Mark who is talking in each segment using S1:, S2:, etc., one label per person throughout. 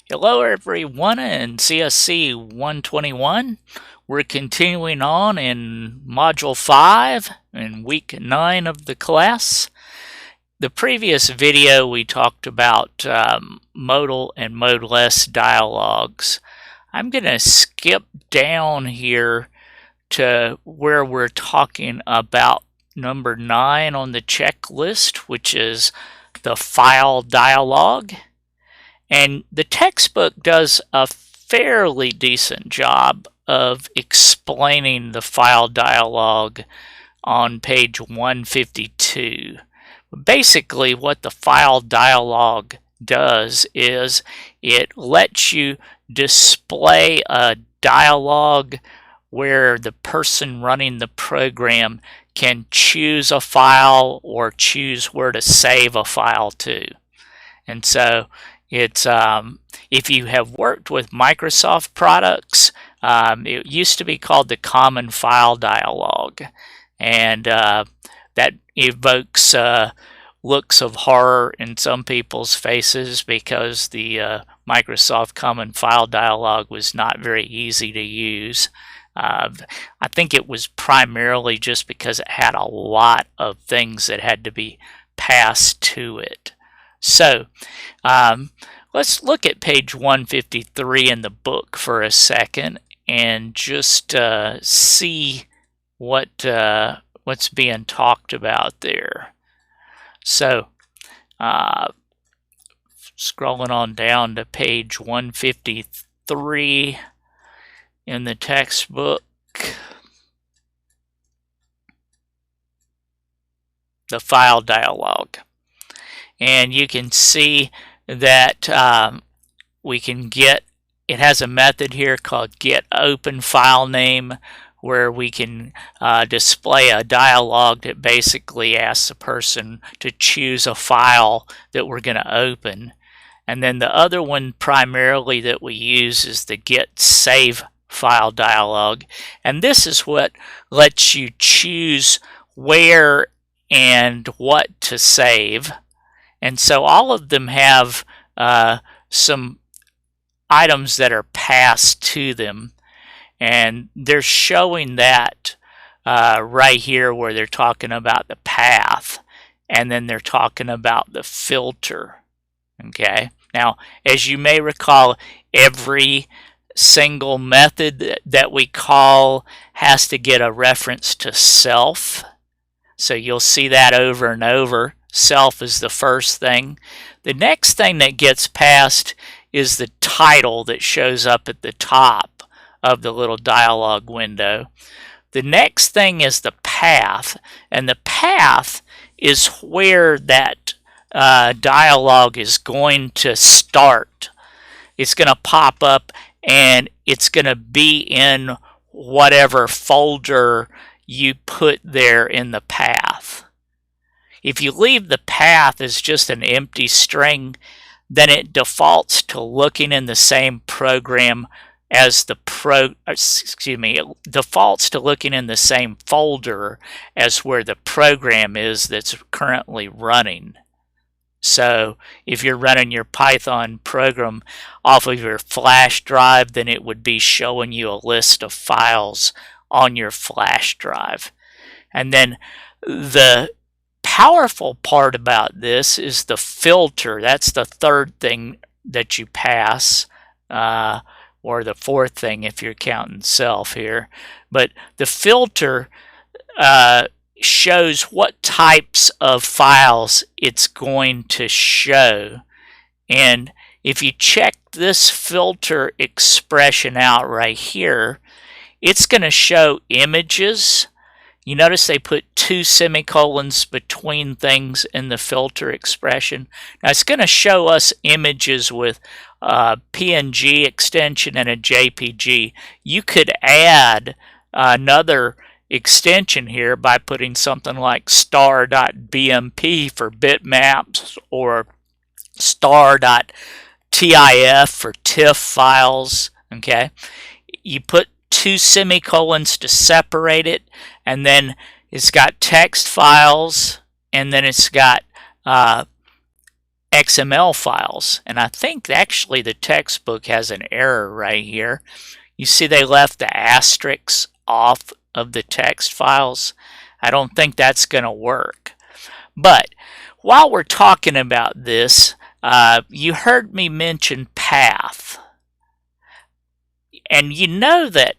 S1: Hello everyone in CSC-121. We're continuing on in Module 5 in Week 9 of the class. The previous video we talked about modal and modeless dialogues. I'm going to skip down here to where we're talking about number 9 on the checklist, which is the FileDialog. And the textbook does a fairly decent job of explaining the FileDialog on page 152. Basically, what the FileDialog does is it lets you display a dialog where the person running the program can choose a file or choose where to save a file to. And so it's if you have worked with Microsoft products, it used to be called the Common File Dialog, and that evokes looks of horror in some people's faces because the Microsoft Common File Dialog was not very easy to use. I think it was primarily just because it had a lot of things that had to be passed to it. So let's look at page 153 in the book for a second and just see what's being talked about there. So scrolling on down to page 153 in the textbook, the FileDialog. And you can see that we can get, it has a method here called getOpenFileName, where we can display a dialog that basically asks the person to choose a file that we're going to open. And then the other one primarily that we use is the getSaveFileDialog. And this is what lets you choose where and what to save. And so all of them have some items that are passed to them. And they're showing that right here where they're talking about the path. And then they're talking about the filter. Okay. Now, as you may recall, every single method that we call has to get a reference to self. So you'll see that over and over. Self is the first thing. The next thing that gets passed is the title that shows up at the top of the little dialog window. The next thing is the path, and the path is where that dialog is going to start. It's going to pop up and it's going to be in whatever folder you put there in the path. If you leave the path as just an empty string, then it defaults to looking in the same program as it defaults to looking in the same folder as where the program is that's currently running. So if you're running your Python program off of your flash drive, then it would be showing you a list of files on your flash drive. And then the powerful part about this is the filter. That's the third thing that you pass, or the fourth thing if you're counting self here. But the filter shows what types of files it's going to show. And if you check this filter expression out right here, it's going to show images. You notice they put 2 semicolons between things in the filter expression. Now it's going to show us images with a PNG extension and a JPG. You could add another extension here by putting something like star.bmp for bitmaps or star.tif for TIFF files. Okay, you put 2 semicolons to separate it, and then it's got text files, and then it's got XML files. And I think actually the textbook has an error right here. You see they left the asterisks off of the text files. I don't think that's going to work. But while we're talking about this, you heard me mention path. And you know that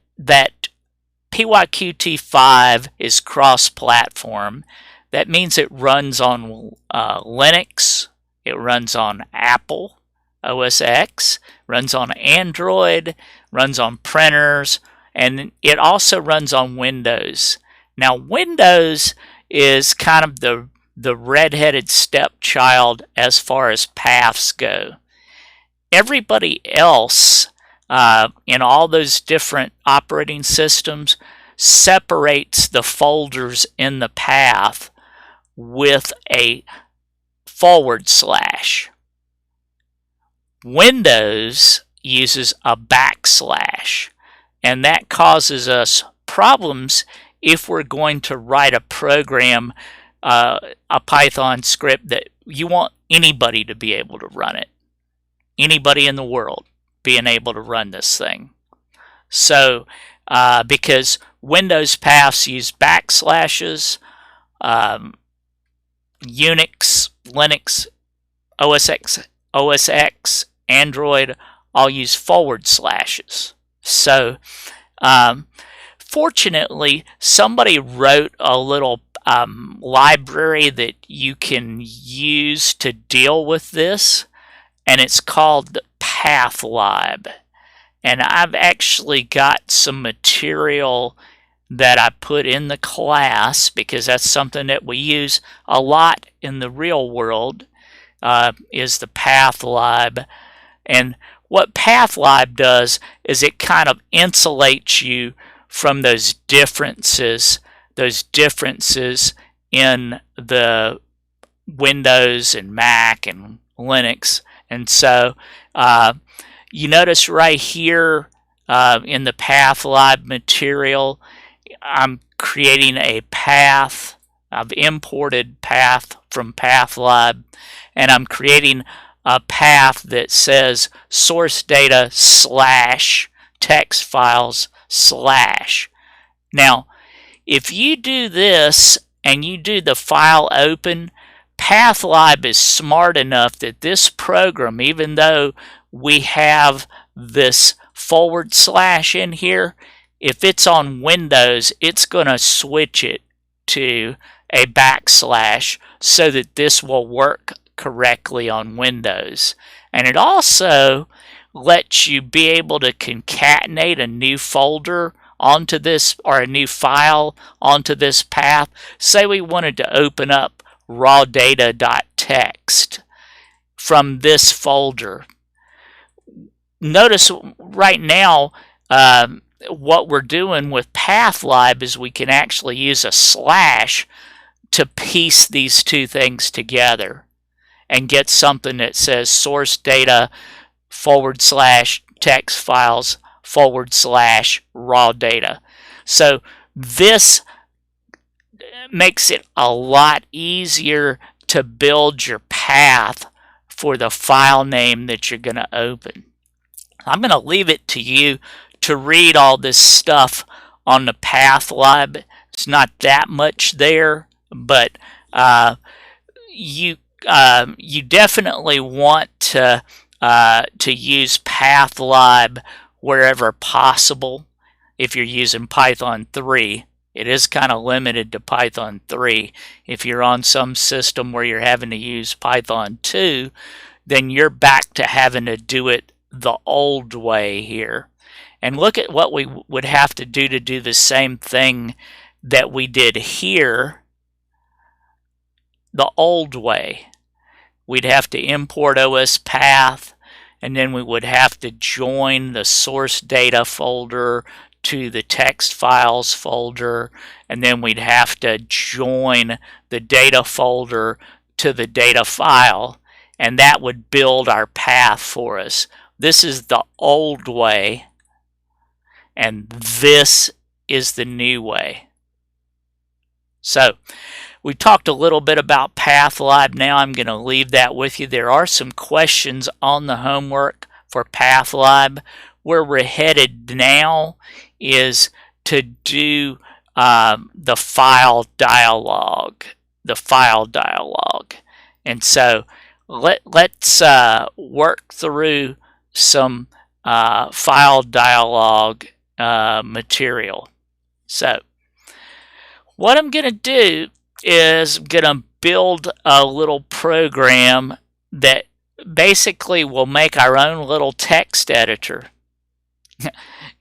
S1: PyQt5 is cross-platform. That means it runs on Linux, it runs on Apple OS X, runs on Android, runs on printers, and it also runs on Windows. Now Windows is kind of the red-headed stepchild as far as paths go. Everybody else in all those different operating systems separates the folders in the path with a /. Windows uses a \, and that causes us problems if we're going to write a program, a Python script that you want anybody to be able to run it. Anybody in the world being able to run this thing. So because Windows paths use \, Unix, Linux, OS X, Android all use /. So fortunately somebody wrote a little library that you can use to deal with this, and it's called PathLab. And I've actually got some material that I put in the class because that's something that we use a lot in the real world, is the PathLab. And what PathLab does is it kind of insulates you from those differences in the Windows and Mac and Linux. And so you notice right here in the PathLab material, I'm creating a path. I've imported path from PathLab, and I'm creating a path that says source data / text files /. Now, if you do this and you do the file open, PathLab is smart enough that this program, even though we have this / in here, if it's on Windows, it's going to switch it to a \ so that this will work correctly on Windows. And it also lets you be able to concatenate a new folder onto this, or a new file onto this path. Say we wanted to open up raw data.txt from this folder. Notice right now what we're doing with PathLab is we can actually use a / to piece these two things together and get something that says source data / text files / raw data. So this makes it a lot easier to build your path for the file name that you're going to open. I'm going to leave it to you to read all this stuff on the PathLab. It's not that much there, but you definitely want to use PathLab wherever possible. If you're using Python 3, it is kind of limited to Python 3. If you're on some system where you're having to use Python 2, then you're back to having to do it the old way here. And look at what we would have to do the same thing that we did here the old way. We'd have to import OS path, and then we would have to join the source data folder to the text files folder, and then we'd have to join the data folder to the data file, and that would build our path for us. This is the old way, and this is the new way. So We talked a little bit about PathLab. Now I'm going to leave that with you. There are some questions on the homework for PathLab. Where we're headed now is to do the FileDialog. And so let's work through some FileDialog material. So what I'm going to do is I'm going to build a little program that basically will make our own little text editor.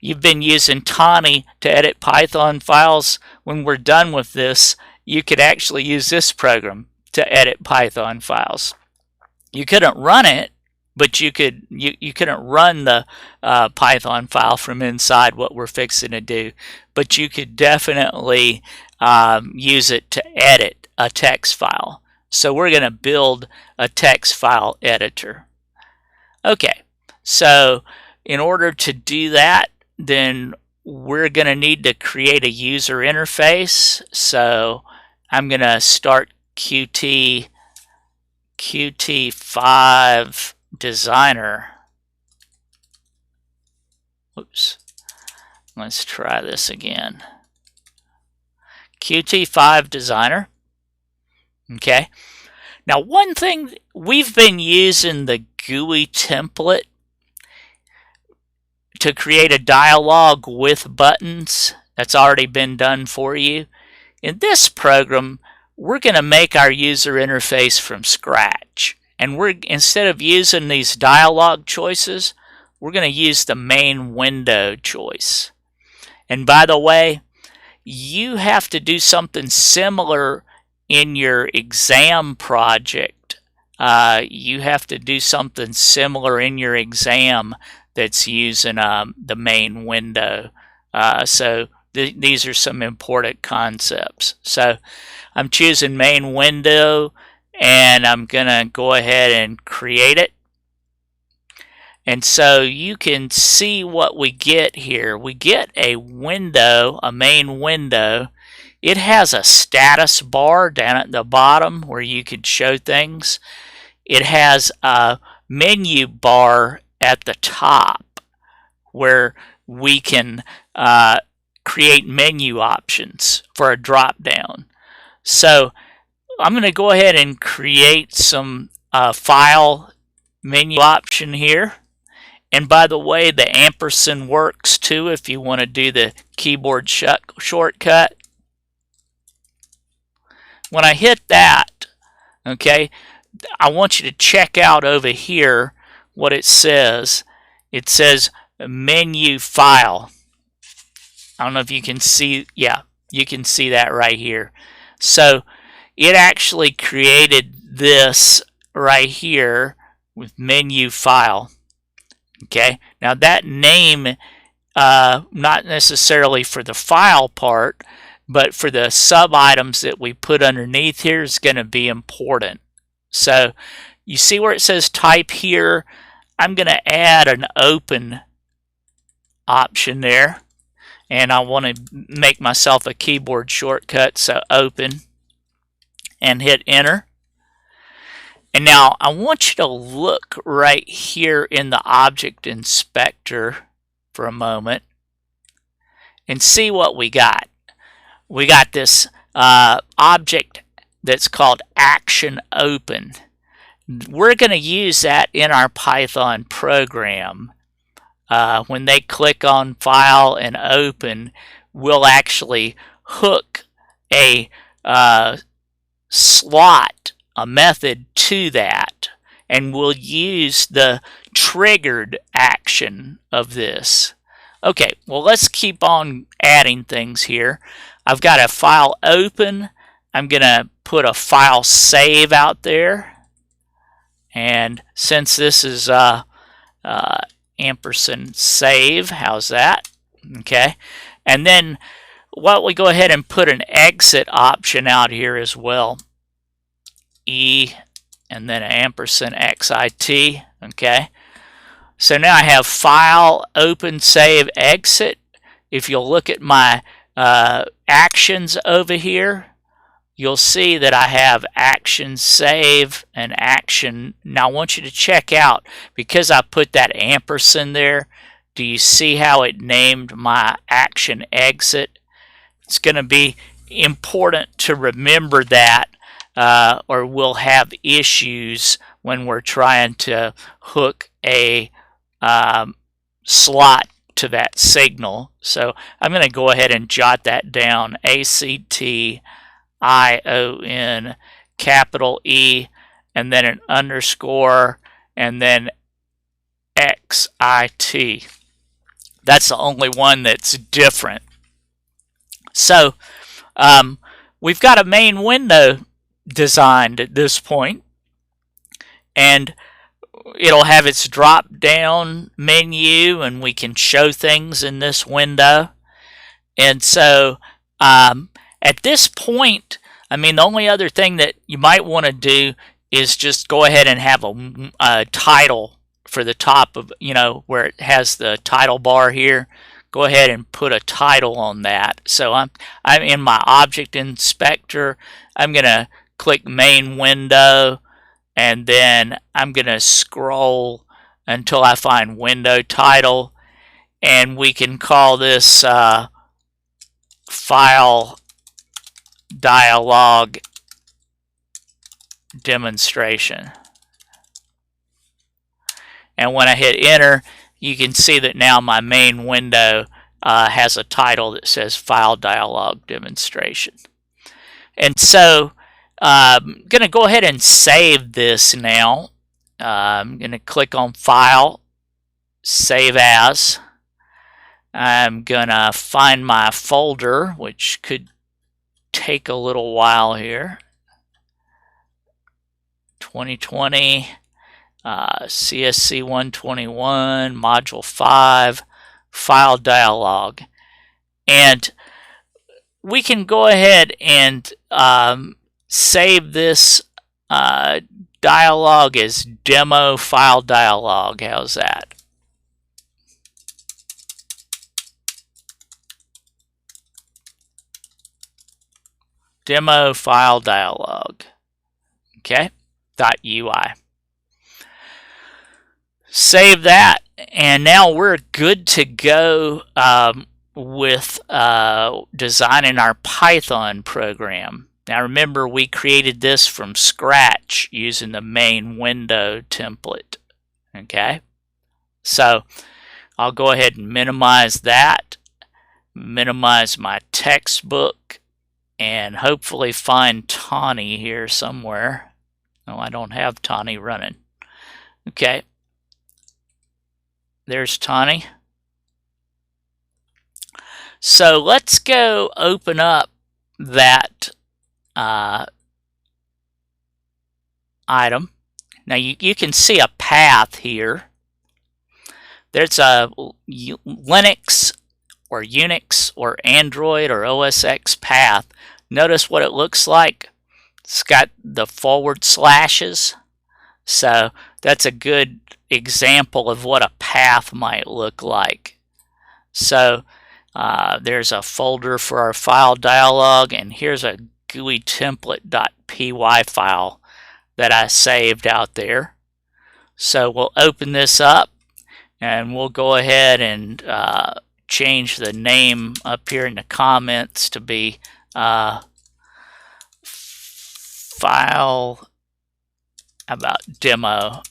S1: You've been using Tani to edit Python files. When we're done with this, you could actually use this program to edit Python files. You couldn't run it, but you couldn't run the Python file from inside what we're fixing to do, but you could definitely use it to edit a text file. So we're going to build a text file editor. Okay, so in order to do that, then we're going to need to create a user interface. So I'm going to start PyQt5 Designer. Oops. Let's try this again. Qt5 Designer. Okay. Now, one thing, we've been using the GUI template to create a dialog with buttons. That's already been done for you. In this program, we're going to make our user interface from scratch. And instead of using these dialog choices, we're going to use the main window choice. And by the way, you have to do something similar in your exam project. You have to do something similar in your exam that's using the main window. So these are some important concepts. So I'm choosing main window, and I'm going to go ahead and create it. And so you can see what we get here. We get a window, a main window. It has a status bar down at the bottom where you could show things. It has a menu bar at the top where we can create menu options for a drop down. So I'm going to go ahead and create some file menu option here. And by the way, the ampersand works too if you want to do the keyboard shortcut. When I hit that, okay, I want you to check out over here what it says. It says menu file. I don't know if you can see, yeah, you can see that right here. So it actually created this right here with menu file. Okay, now that name, not necessarily for the file part, but for the sub items that we put underneath here is going to be important. So you see where it says type here, I'm going to add an open option there, and I want to make myself a keyboard shortcut, so open, and hit enter. And now I want you to look right here in the object inspector for a moment and see what we got. We got this object that's called action open. We're going to use that in our Python program. When they click on file and open, we'll actually hook a slot, a method to that, and we'll use the triggered action of this. Okay, well, let's keep on adding things here. I've got a file open. I'm going to put a file save out there, and since this is ampersand save, how's that? Okay, and then why don't we go ahead and put an exit option out here as well. E and then an ampersand XIT. Okay, so now I have file open save exit. If you'll look at my actions over here, you'll see that I have action save and action. Now I want you to check out, because I put that ampersand there, do you see how it named my action exit? It's going to be important to remember that, or we'll have issues when we're trying to hook a slot to that signal. So I'm going to go ahead and jot that down. ACTION capital E and then an underscore and then XIT. That's the only one that's different. So we've got a main window designed at this point, and it'll have its drop down menu and we can show things in this window. And so at this point, I mean, the only other thing that you might want to do is just go ahead and have a title for the top of, where it has the title bar here. Go ahead and put a title on that. So I'm in my object inspector. I'm going to click main window, and then I'm going to scroll until I find window title, and we can call this FileDialog demonstration. And when I hit enter, you can see that now my main window has a title that says FileDialog demonstration. And so I'm going to go ahead and save this now. I'm going to click on File, Save As. I'm going to find my folder, which could take a little while here. 2020, CSC-121, Module 5, FileDialog. And we can go ahead and save this dialog as demo FileDialog. How's that? Demo FileDialog. Okay, .ui. Save that, and now we're good to go with designing our Python program. Now remember, we created this from scratch using the main window template. Okay, so I'll go ahead and minimize that, minimize my textbook, and hopefully find Tawny here somewhere. No, I don't have Tawny running. Okay, there's Tawny. So let's go open up that item. Now you can see a path here. There's a Linux or Unix or Android or OS X path. Notice what it looks like. It's got the forward slashes. So that's a good example of what a path might look like. So there's a folder for our FileDialog, and here's a GUI template.py file that I saved out there. So we'll open this up, and we'll go ahead and change the name up here in the comments to be file about demo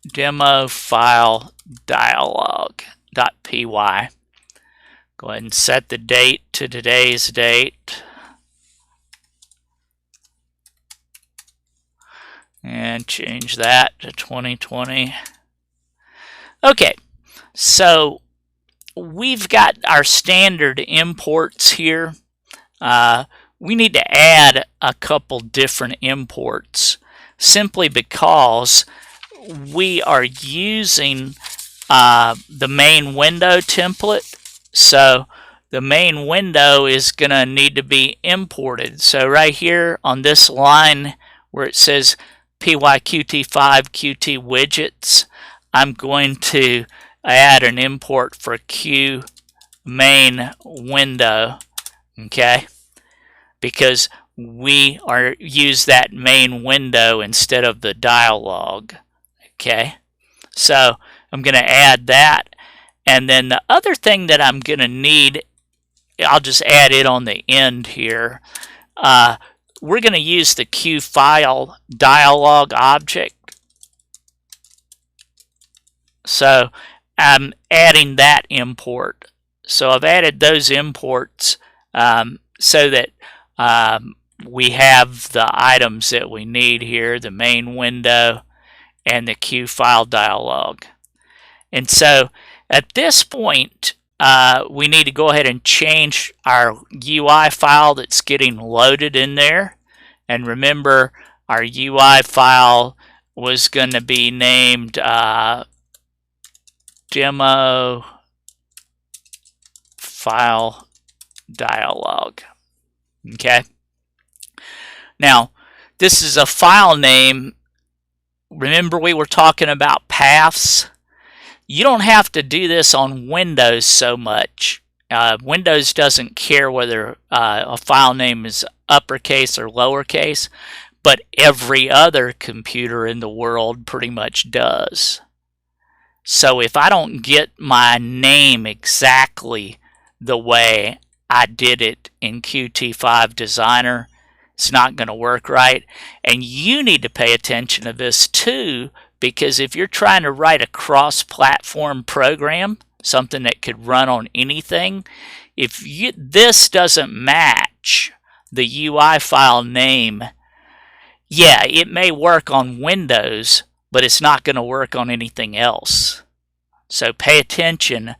S1: FileDialog.py. Go ahead and set the date to today's date. And change that to 2020. Okay, so we've got our standard imports here. We need to add a couple different imports simply because we are using the main window template. So the main window is going to need to be imported. So right here on this line where it says PyQt5 Qt widgets, I'm going to add an import for QMainWindow, okay? Because we use that main window instead of the dialog. Okay, so I'm going to add that, and then the other thing that I'm going to need, I'll just add it on the end here. We're going to use the QFileDialog object. So I'm adding that import. So I've added those imports so that we have the items that we need here, the main window and the QFileDialog. And so at this point, we need to go ahead and change our UI file that's getting loaded in there. And remember, our UI file was going to be named demo file dialog. Okay. Now, this is a file name. Remember, we were talking about paths. You don't have to do this on Windows so much. Windows doesn't care whether a file name is uppercase or lowercase, but every other computer in the world pretty much does. So if I don't get my name exactly the way I did it in Qt5 Designer, it's not going to work right. And you need to pay attention to this too, because if you're trying to write a cross-platform program, something that could run on anything, if this doesn't match the UI file name, yeah, it may work on Windows, but it's not going to work on anything else. So pay attention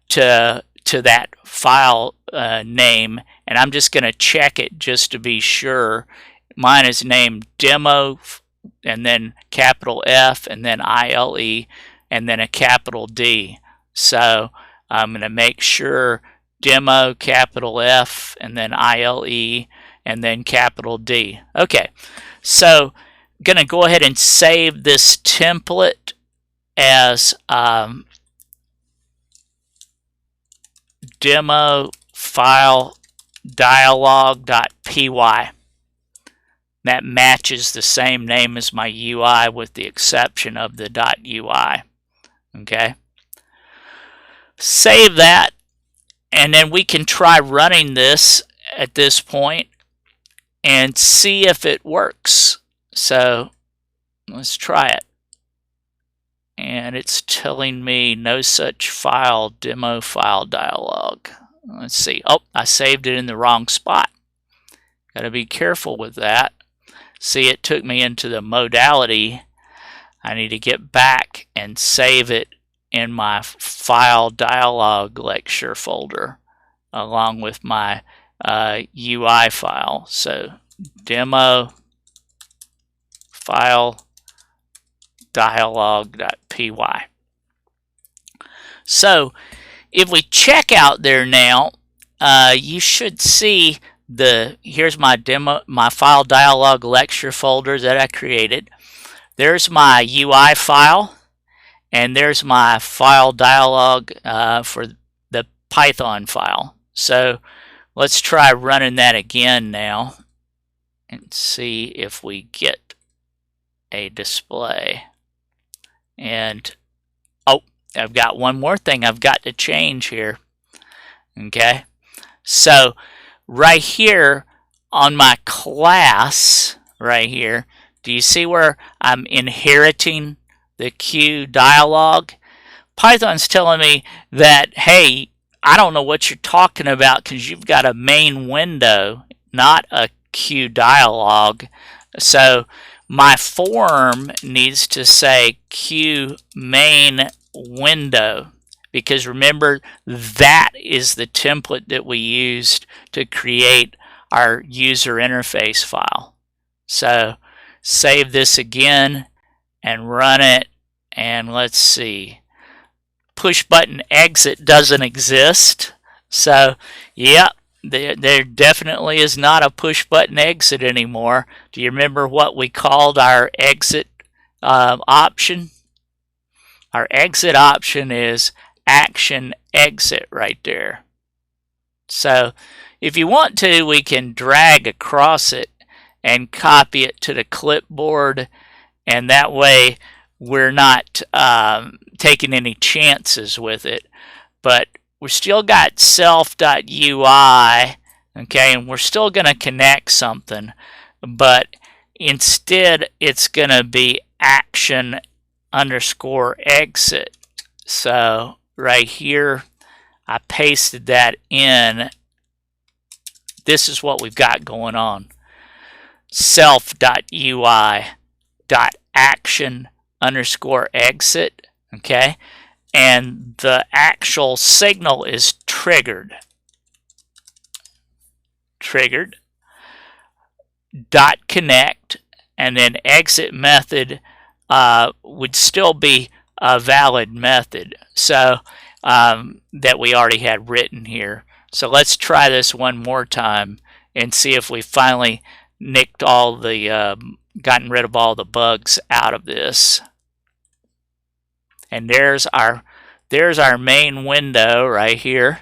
S1: to that file name, and I'm just going to check it just to be sure. Mine is named demo, and then capital F, and then ILE, and then a capital D. So I'm going to make sure demo, capital F, and then ILE, and then capital D. Okay, so I'm going to go ahead and save this template as demo file dialog.py. That matches the same name as my UI with the exception of the .ui. Okay. Save that, and then we can try running this at this point and see if it works. So let's try it. And it's telling me no such file, demo file dialog. Let's see. Oh, I saved it in the wrong spot. Got to be careful with that. See, it took me into the modality. I need to get back and save it in my FileDialog lecture folder along with my UI file. So demo file dialog.py. So if we check out there now, you should see here's my demo, my FileDialog lecture folder that I created. There's my UI file, and there's my FileDialog for the Python file. So let's try running that again now and see if we get a display. And oh, I've got one more thing I've got to change here. Okay, so right here on my class, right here, do you see where I'm inheriting the Q dialog? Python's telling me that, hey, I don't know what you're talking about because you've got a main window, not a Q dialog. So my form needs to say QMainWindow, because remember, that is the template that we used to create our user interface file. So save this again and run it, and let's see. Push button exit doesn't exist. So yeah, there definitely is not a push button exit anymore. Do you remember what we called our exit option? Our exit option is action exit right there. So if you want to, we can drag across it and copy it to the clipboard, and that way we're not taking any chances with it. But we still got self.ui, okay, and we're still going to connect something, but instead it's going to be action underscore exit. So right here, I pasted that in. This is what we've got going on. Self.ui.action underscore exit, okay? And the actual signal is triggered. Triggered. Dot connect, and then exit method would still be a valid method, so that we already had written here. So let's try this one more time and see if we finally nicked all the gotten rid of all the bugs out of this. And there's our main window right here,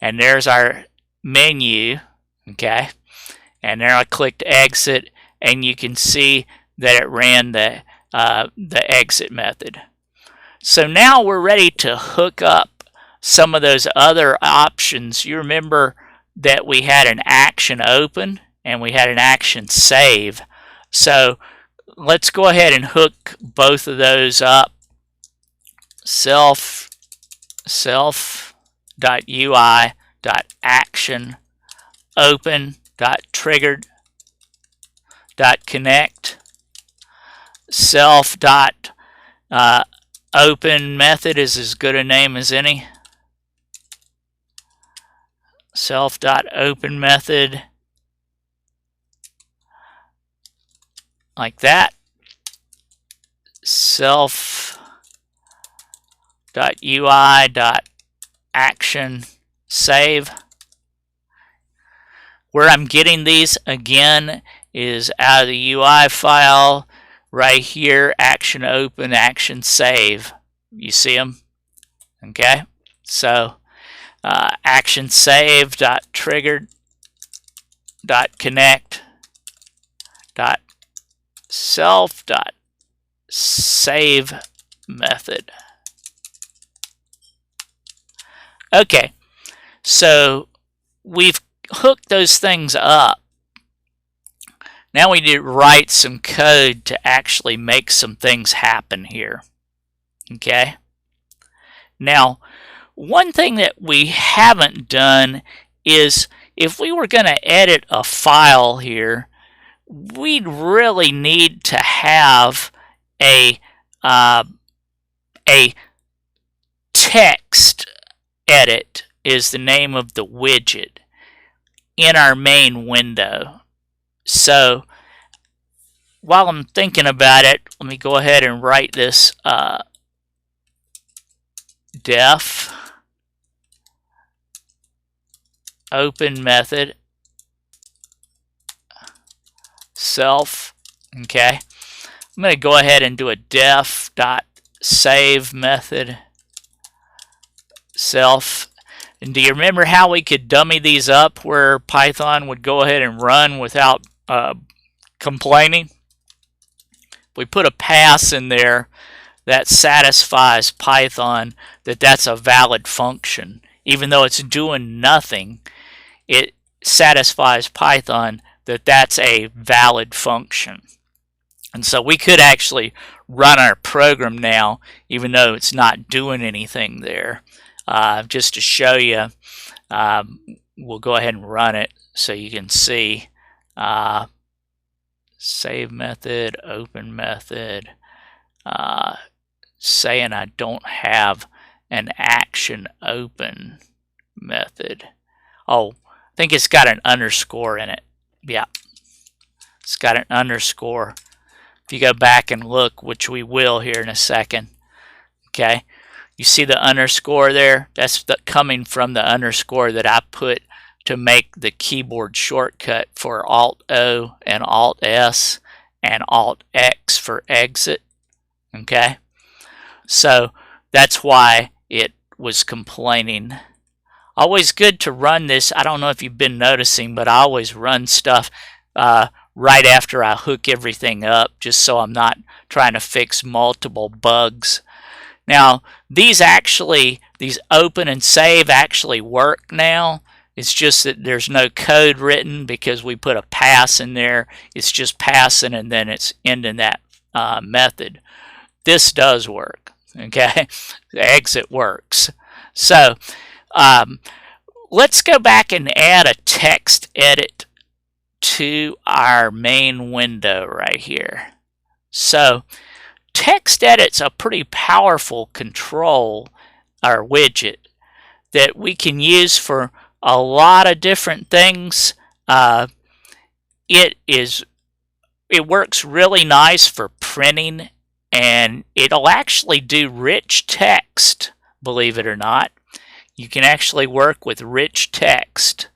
S1: and there's our menu, okay? And there I clicked exit, and you can see that it ran the exit method. So now we're ready to hook up some of those other options. You remember that we had an action open and we had an action save. So let's go ahead and hook both of those up. Self.ui.action open.triggered.connect. Self.open method is as good a name as any. Self.open method, like that. Self.ui.action save. Where I'm getting these again is out of the UI file right here, action open, action save. You see them? Okay, so action save dot triggered dot connect dot self dot save method. Okay, so we've hooked those things up. Now we need to write some code to actually make some things happen here. Okay, now one thing that we haven't done is, if we were going to edit a file here, we'd really need to have a text edit is the name of the widget in our main window. So while I'm thinking about it, let me go ahead and write this def open method self. Okay, I'm going to go ahead and do a def dot save method self. And do you remember how we could dummy these up where Python would go ahead and run without complaining? We put a pass in there that satisfies Python that that's a valid function. Even though it's doing nothing, it satisfies Python that that's a valid function. And so we could actually run our program now, even though it's not doing anything there. Just to show you, we'll go ahead and run it so you can see. Save method, open method, saying I don't have an action open method. Oh, I think it's got an underscore in it. Yeah, it's got an underscore. If you go back and look, which we will here in a second, okay, you see the underscore there? That's coming from the underscore that I put to make the keyboard shortcut for Alt-O and Alt-S and Alt-X for exit. Okay, so that's why it was complaining Always good to run this. I don't know if you've been noticing, but I always run stuff right after I hook everything up, just so I'm not trying to fix multiple bugs. Now, these open and save actually work now. It's just that there's no code written because we put a pass in there. It's just passing and then it's ending that method. This does work, okay? The exit works. So let's go back and add a text edit to our main window right here. So text edit's a pretty powerful control or widget that we can use for a lot of different things. It works really nice for printing, and it'll actually do rich text, believe it or not. You can actually work with rich text.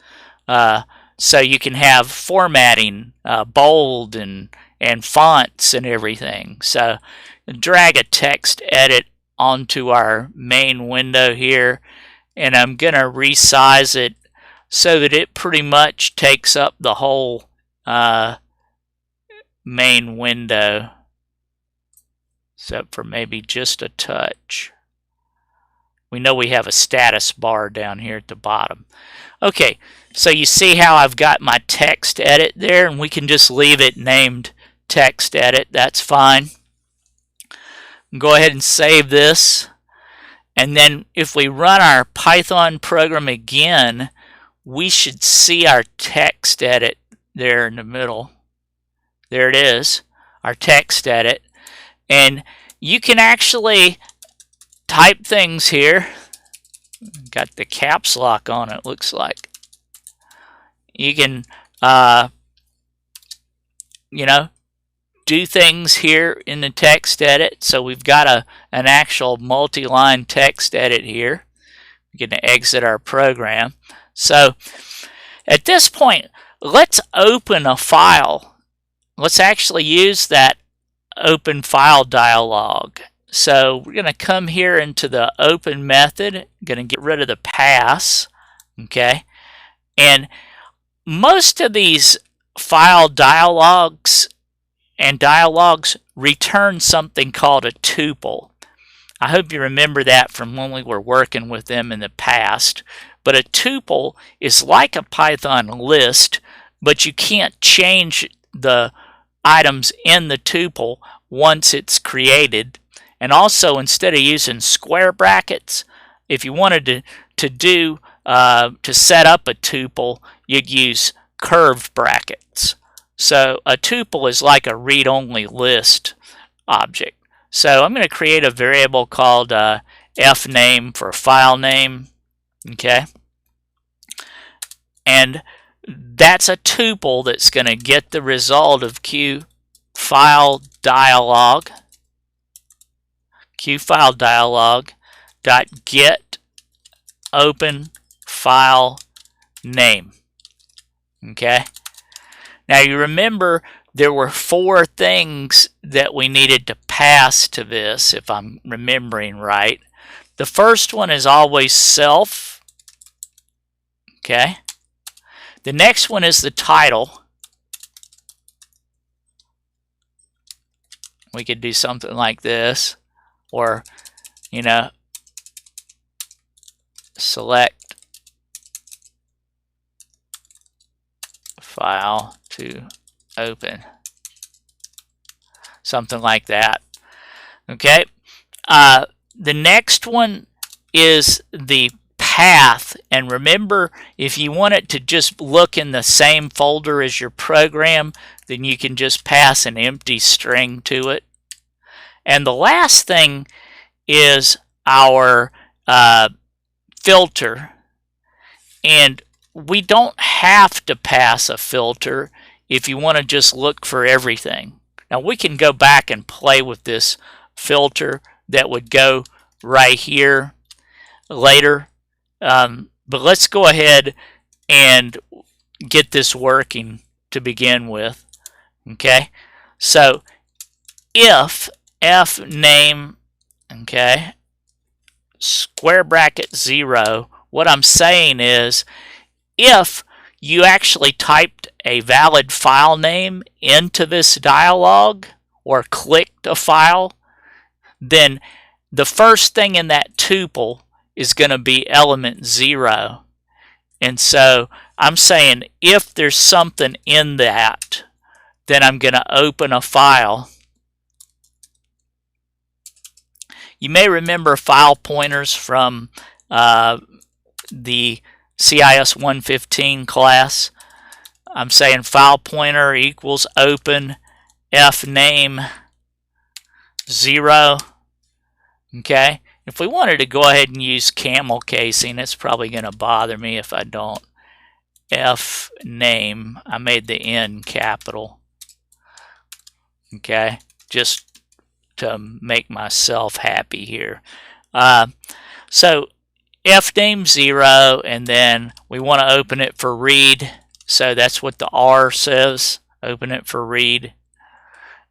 S1: So you can have formatting, bold and fonts and everything. So drag a text edit onto our main window here, and I'm going to resize it so that it pretty much takes up the whole main window, except for maybe just a touch. We know we have a status bar down here at the bottom. Okay, so you see how I've got my text edit there, and we can just leave it named text edit. That's fine. Go ahead and save this. And then if we run our Python program again, we should see our text edit there in the middle. There it is, our text edit. And you can actually type things here. Got the caps lock on it, looks like. You can, do things here in the text edit. So we've got an actual multi-line text edit here. We're going to exit our program. So at this point, let's open a file. Let's actually use that OpenFileDialog. So we're going to come here into the open method, going to get rid of the pass, okay? And most of these file dialogs and dialogues return something called a tuple. I hope you remember that from when we were working with them in the past. But a tuple is like a Python list, but you can't change the items in the tuple once it's created. And also, instead of using square brackets, if you wanted to set up a tuple, you'd use curved brackets. So a tuple is like a read-only list object. So I'm going to create a variable called fname for file name. Okay, and that's a tuple that's going to get the result of QFileDialog. QFileDialog.get open file name. Okay. Now you remember there were 4 things that we needed to pass to this, if I'm remembering right. The first one is always self. Okay. The next one is the title. We could do something like this, or, select file to open. Something like that. Okay. The next one is the path, and remember, if you want it to just look in the same folder as your program, then you can just pass an empty string to it. And the last thing is our filter, and we don't have to pass a filter if you want to just look for everything. Now we can go back and play with this filter that would go right here later, but let's go ahead and get this working to begin with. Okay, so if fname, okay, square bracket 0 what I'm saying is, if you actually typed a valid file name into this dialog or clicked a file, then the first thing in that tuple is going to be element 0. And so I'm saying if there's something in that, then I'm going to open a file. You may remember file pointers from the CSC-121 class. I'm saying file pointer equals open fname 0. Okay, if we wanted to go ahead and use camel casing, it's probably going to bother me if I don't. Fname, I made the N capital. Okay, just to make myself happy here. So fname 0, and then we want to open it for read. So that's what the R says, open it for read.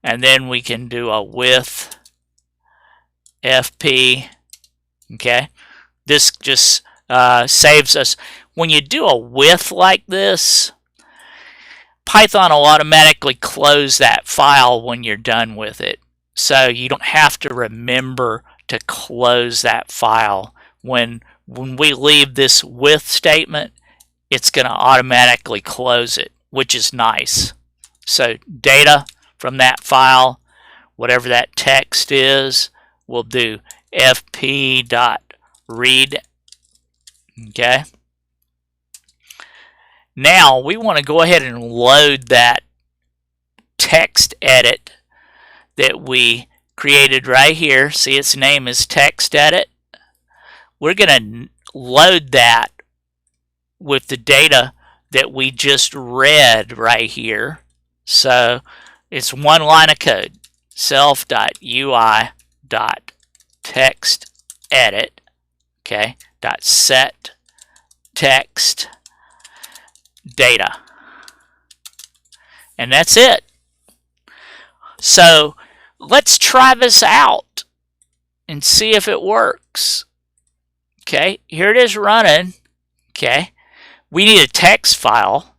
S1: And then we can do a with fp. Okay, this just saves us. When you do a with like this, Python will automatically close that file when you're done with it. So you don't have to remember to close that file. When we leave this with statement, it's going to automatically close it, which is nice. So data from that file, whatever that text is, we'll do fp.read. Okay. Now we want to go ahead and load that textEdit that we created right here. See, its name is textEdit. We're going to load that with the data that we just read right here. So it's one line of code, self.ui.textEdit, okay, .set text data. And that's it. So let's try this out and see if it works. Okay, here it is running. Okay, we need a text file.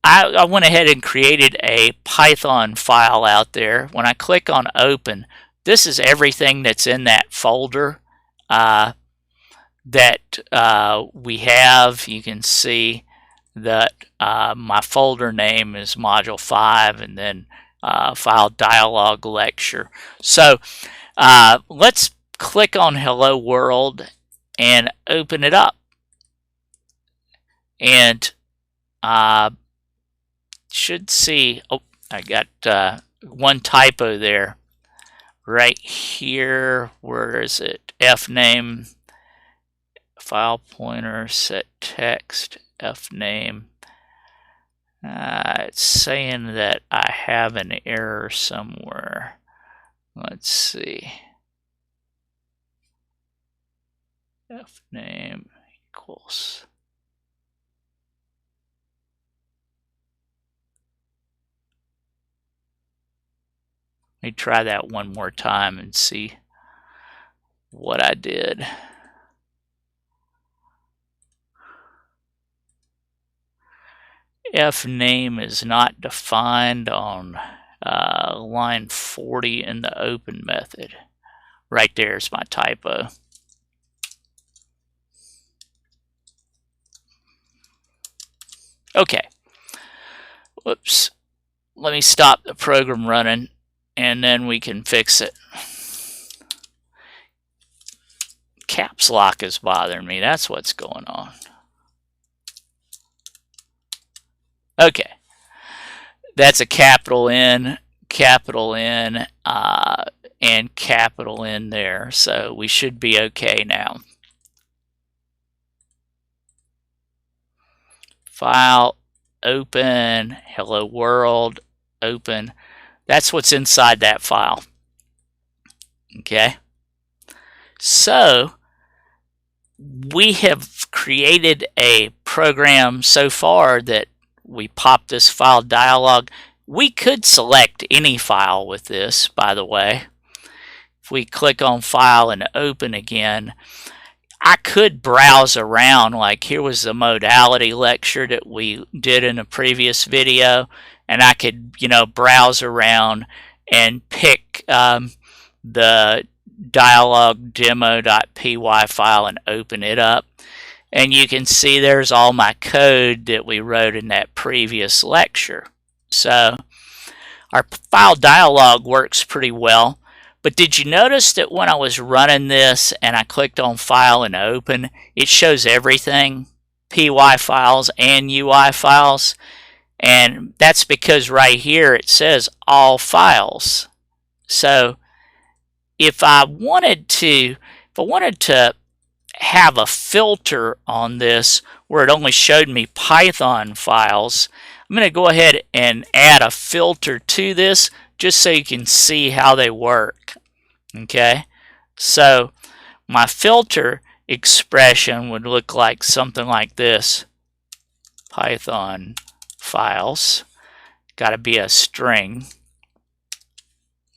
S1: I went ahead and created a Python file out there. When I click on open, this is everything that's in that folder that we have. You can see that my folder name is module 5 and then FileDialog lecture. So let's click on Hello World and open it up. And should see, oh, I got one typo there. Right here, where is it? Fname, file pointer, set text, fname. It's saying that I have an error somewhere. Let's see. Fname equals. Let me try that one more time and see what I did. Fname is not defined on line 40 in the open method. Right there is my typo. Okay. Whoops. Let me stop the program running and then we can fix it. Caps lock is bothering me. That's what's going on. Okay. That's a capital N, and capital N there. So we should be okay now. File, open, hello world, open. That's what's inside that file. Okay. So we have created a program so far that we pop this FileDialog. We could select any file with this, by the way. If we click on File and Open again, I could browse around, like here was the modality lecture that we did in a previous video, and I could, browse around and pick the dialog demo.py file and open it up. And you can see there's all my code that we wrote in that previous lecture. So our FileDialog works pretty well. But did you notice that when I was running this and I clicked on File and Open, it shows everything, PY files and UI files? And that's because right here it says all files. So if I wanted to have a filter on this where it only showed me Python files, I'm going to go ahead and add a filter to this just so you can see how they work. Okay, so my filter expression would look like something like this. Python files, got to be a string.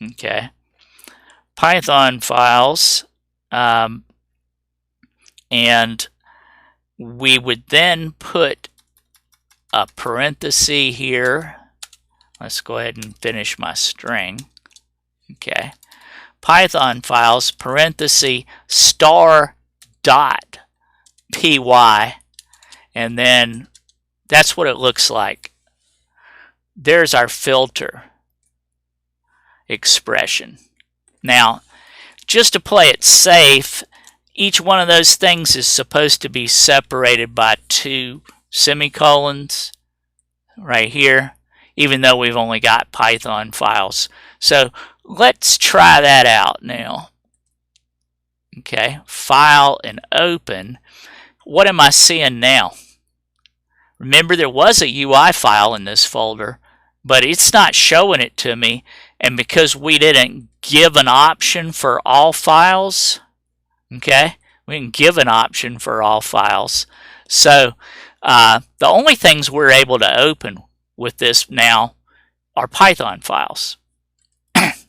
S1: Okay, Python files, and we would then put a parenthesis here. Let's go ahead and finish my string. Okay, Python files, parenthesis, star dot py, and then that's what it looks like. There's our filter expression. Now, just to play it safe, each one of those things is supposed to be separated by 2 semicolons right here, even though we've only got Python files. So let's try that out now. Okay, File and Open. What am I seeing now? Remember, there was a UI file in this folder, but it's not showing it to me. And because we didn't give an option for all files, okay, we didn't give an option for all files. So the only things we're able to open with this now are Python files.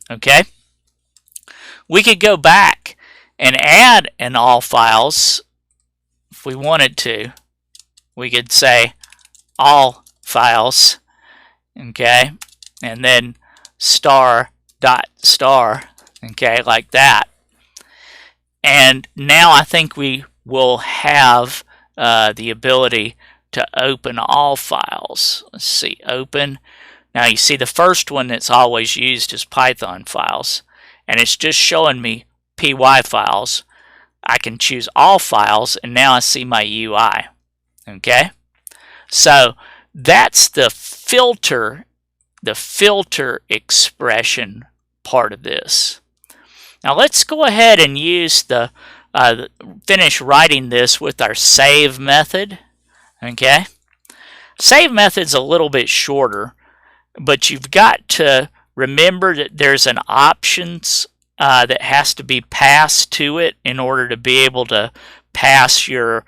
S1: Okay, we could go back and add an all files if we wanted to. We could say all files, okay, and then star dot star, okay, like that. And now I think we will have the ability to open all files. Let's see, open. Now you see the first one that's always used is Python files, and it's just showing me PY files. I can choose all files, and now I see my UI. Okay, so that's the filter expression part of this. Now let's go ahead and use finish writing this with our save method. Okay, save method's a little bit shorter, but you've got to remember that there's an options that has to be passed to it in order to be able to pass your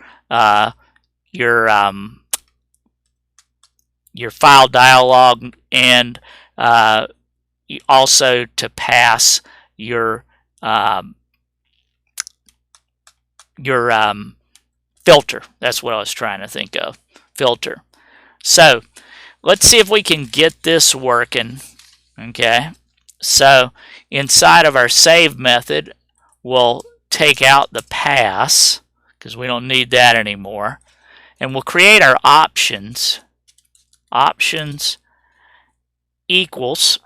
S1: FileDialog, and also to pass your filter. That's what I was trying to think of, filter. So let's see if we can get this working. Okay, so inside of our save method, we'll take out the pass because we don't need that anymore, and we'll create our options. Options equals.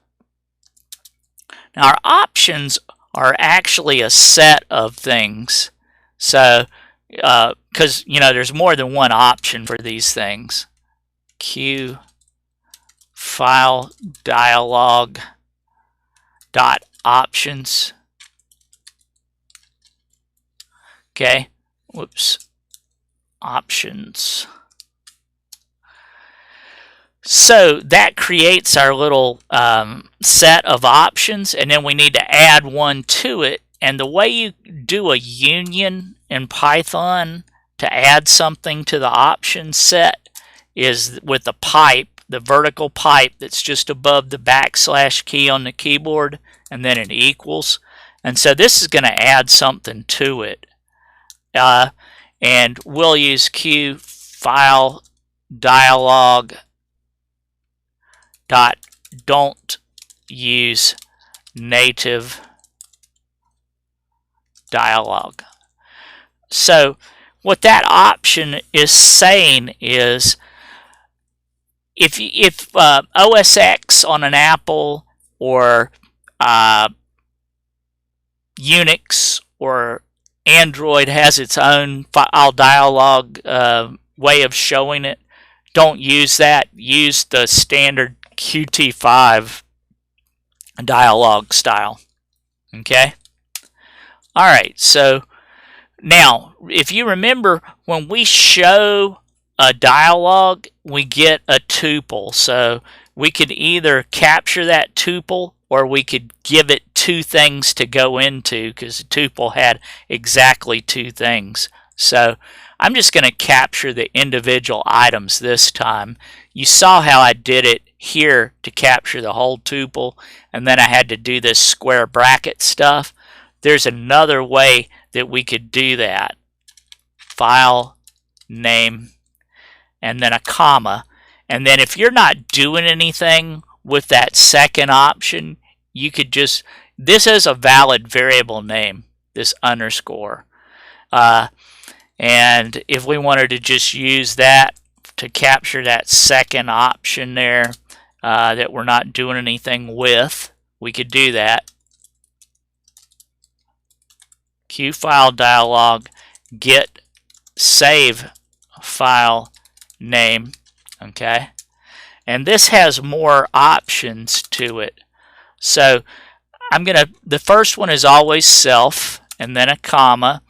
S1: Now our options are actually a set of things. So because there's more than one option for these things. QFileDialog dot options. Okay, whoops, options. So that creates our little set of options, and then we need to add one to it. And the way you do a union in Python to add something to the option set is with a pipe, the vertical pipe that's just above the backslash key on the keyboard, and then it equals. And so this is going to add something to it. and we'll use QFileDialog dot don't use native dialog. So what that option is saying is if OS X on an Apple or Unix or Android has its own FileDialog way of showing it, don't use that. Use the standard Qt5 dialog style. Okay? Alright, so now if you remember, when we show a dialog, we get a tuple. So we could either capture that tuple or we could give it two things to go into, because the tuple had exactly two things. So I'm just going to capture the individual items this time. You saw how I did it here to capture the whole tuple, and then I had to do this square bracket stuff. There's another way that we could do that. File name and then a comma, and then if you're not doing anything with that second option, you could just, this is a valid variable name, this underscore, and if we wanted to just use that to capture that second option there that we're not doing anything with, we could do that. QFileDialog get save file name. Okay, and this has more options to it. So the first one is always self, and then a comma,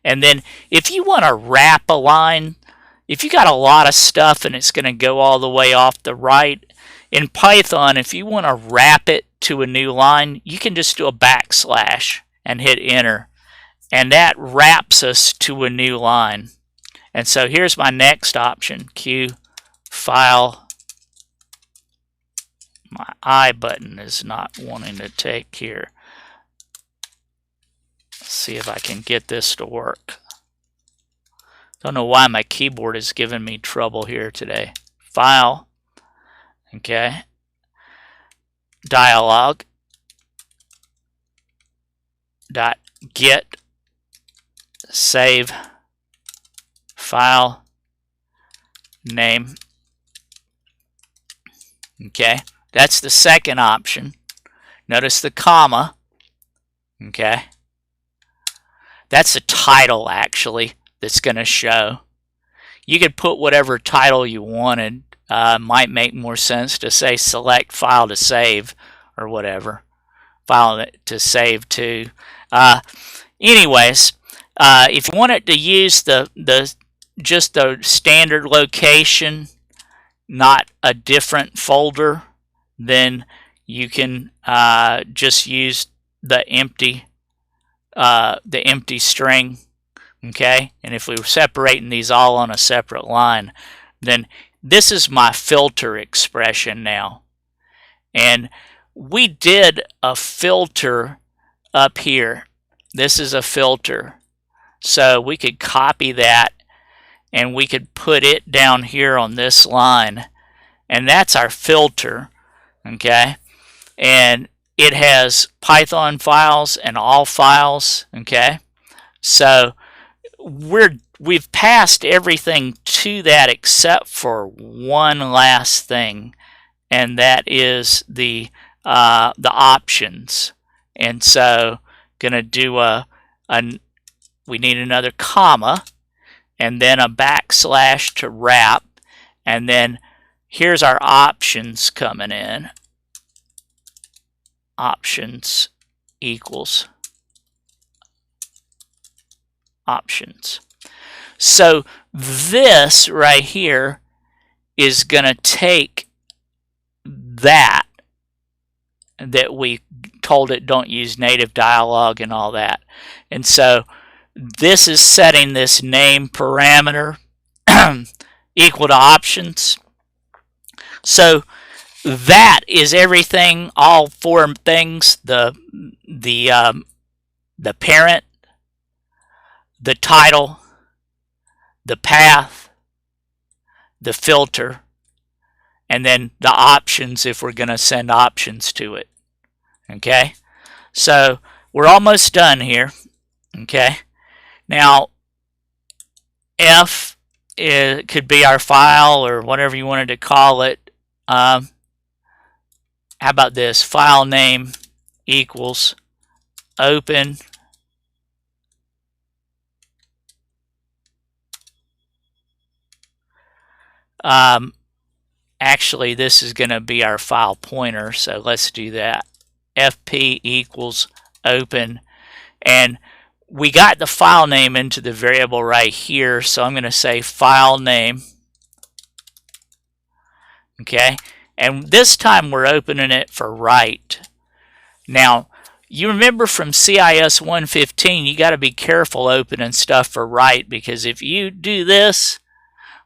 S1: and then if you want to wrap a line, if you got a lot of stuff and it's going to go all the way off the right, in Python, if you want to wrap it to a new line, you can just do a backslash and hit enter, and that wraps us to a new line. And so here's my next option, QFile. My I button is not wanting to take here. Let's see if I can get this to work. Don't know why my keyboard is giving me trouble here today. File, okay, dialog dot get save file name. Okay, that's the second option. Notice the comma. Okay, that's the title actually that's going to show. You could put whatever title you wanted. Might make more sense to say select file to save or whatever. File to save to. Anyways, if you wanted to use just the standard location, not a different folder, then you can just use the empty string. Okay, and if we were separating these all on a separate line, then this is my filter expression now. And we did a filter up here. This is a filter. So we could copy that and we could put it down here on this line. And that's our filter. Okay, and it has Python files and all files. Okay, so we've passed everything to that except for one last thing, and that is the options. And so gonna do we need another comma and then a backslash to wrap, and then here's our options coming in. Options equals options. So this right here is going to take that we told it don't use native dialog and all that. And so this is setting this name parameter equal to options. So that is everything, all four things: the parent, the title, the path, the filter, and then the options if we're going to send options to it. Okay, so we're almost done here. Okay, now F could be our file or whatever you wanted to call it. How about this? File name equals open actually this is going to be our file pointer, so let's do that. FP equals open, and we got the file name into the variable right here, so I'm going to say file name. Okay, and this time we're opening it for write. Now you remember from CIS-115 you got to be careful opening stuff for write, because if you do this,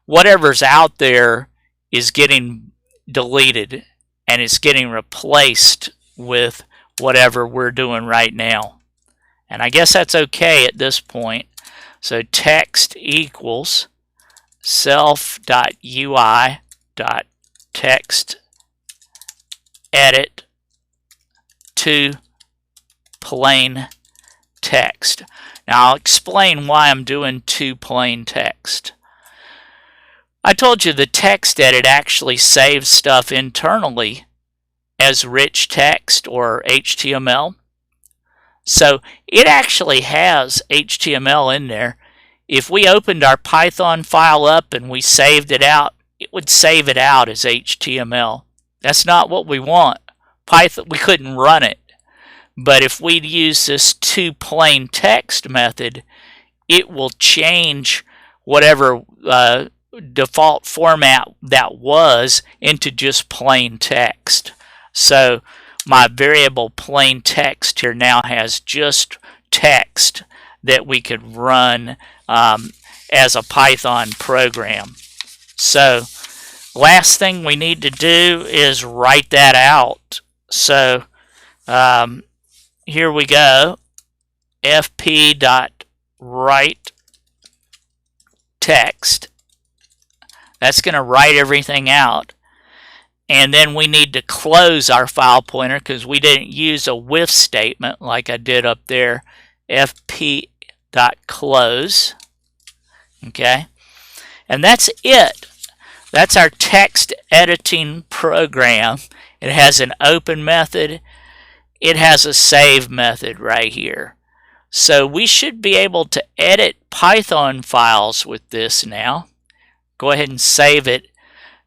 S1: whatever's out there is getting deleted and it's getting replaced with whatever we're doing right now. And I guess that's okay at this point. So text equals self.ui.textEdit to plain text. Now I'll explain why I'm doing to plain text. I told you the textEdit actually saves stuff internally as rich text or HTML. So it actually has HTML in there. If we opened our Python file up and we saved it out, it would save it out as HTML. That's not what we want. Python, we couldn't run it. But if we'd use this to plain text method, it will change whatever default format that was into just plain text. So my variable plain text here now has just text that we could run as a Python program. So last thing we need to do is write that out. So here we go. fp.write text. That's going to write everything out. And then we need to close our file pointer because we didn't use a with statement like I did up there. fp.close. Okay. And that's it. That's our text editing program. It has an open method. It has a save method right here. So we should be able to edit Python files with this now. Go ahead and save it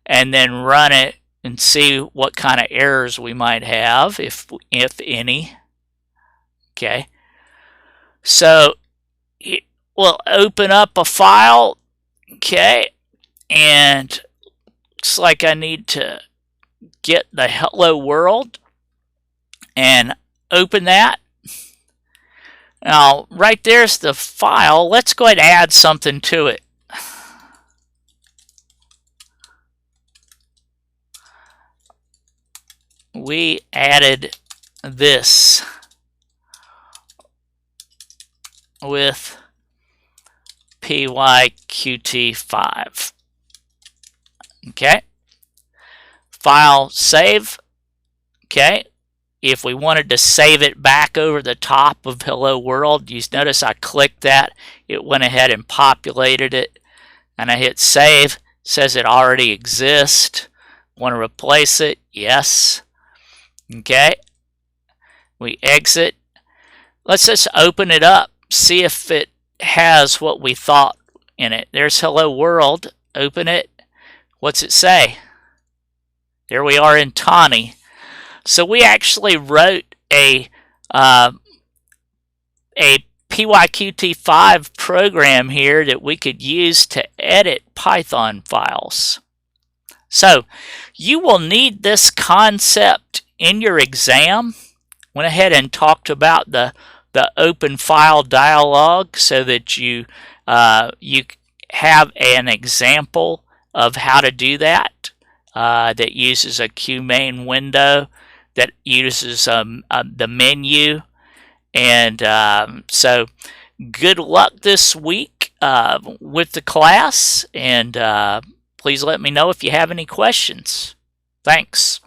S1: and then run it and see what kind of errors we might have, if any. Okay. So it will open up a file. Okay. And looks like I need to get the hello world and open that. Now, right there's the file. Let's go ahead and add something to it. We added this with PyQt5. Okay. File save. Okay. If we wanted to save it back over the top of Hello World, you notice I clicked that. It went ahead and populated it. And I hit save. It says it already exists. Want to replace it? Yes. Okay. We exit. Let's just open it up. See if it has what we thought in it. There's Hello World. Open it. What's it say? There we are in Tawny. So we actually wrote a PyQt5 program here that we could use to edit Python files. So you will need this concept in your exam. Went ahead and talked about the OpenFileDialog so that you have an example of how to do that. That uses a QMainWindow, that uses the menu, and so Good luck this week with the class, and please let me know if you have any questions. Thanks.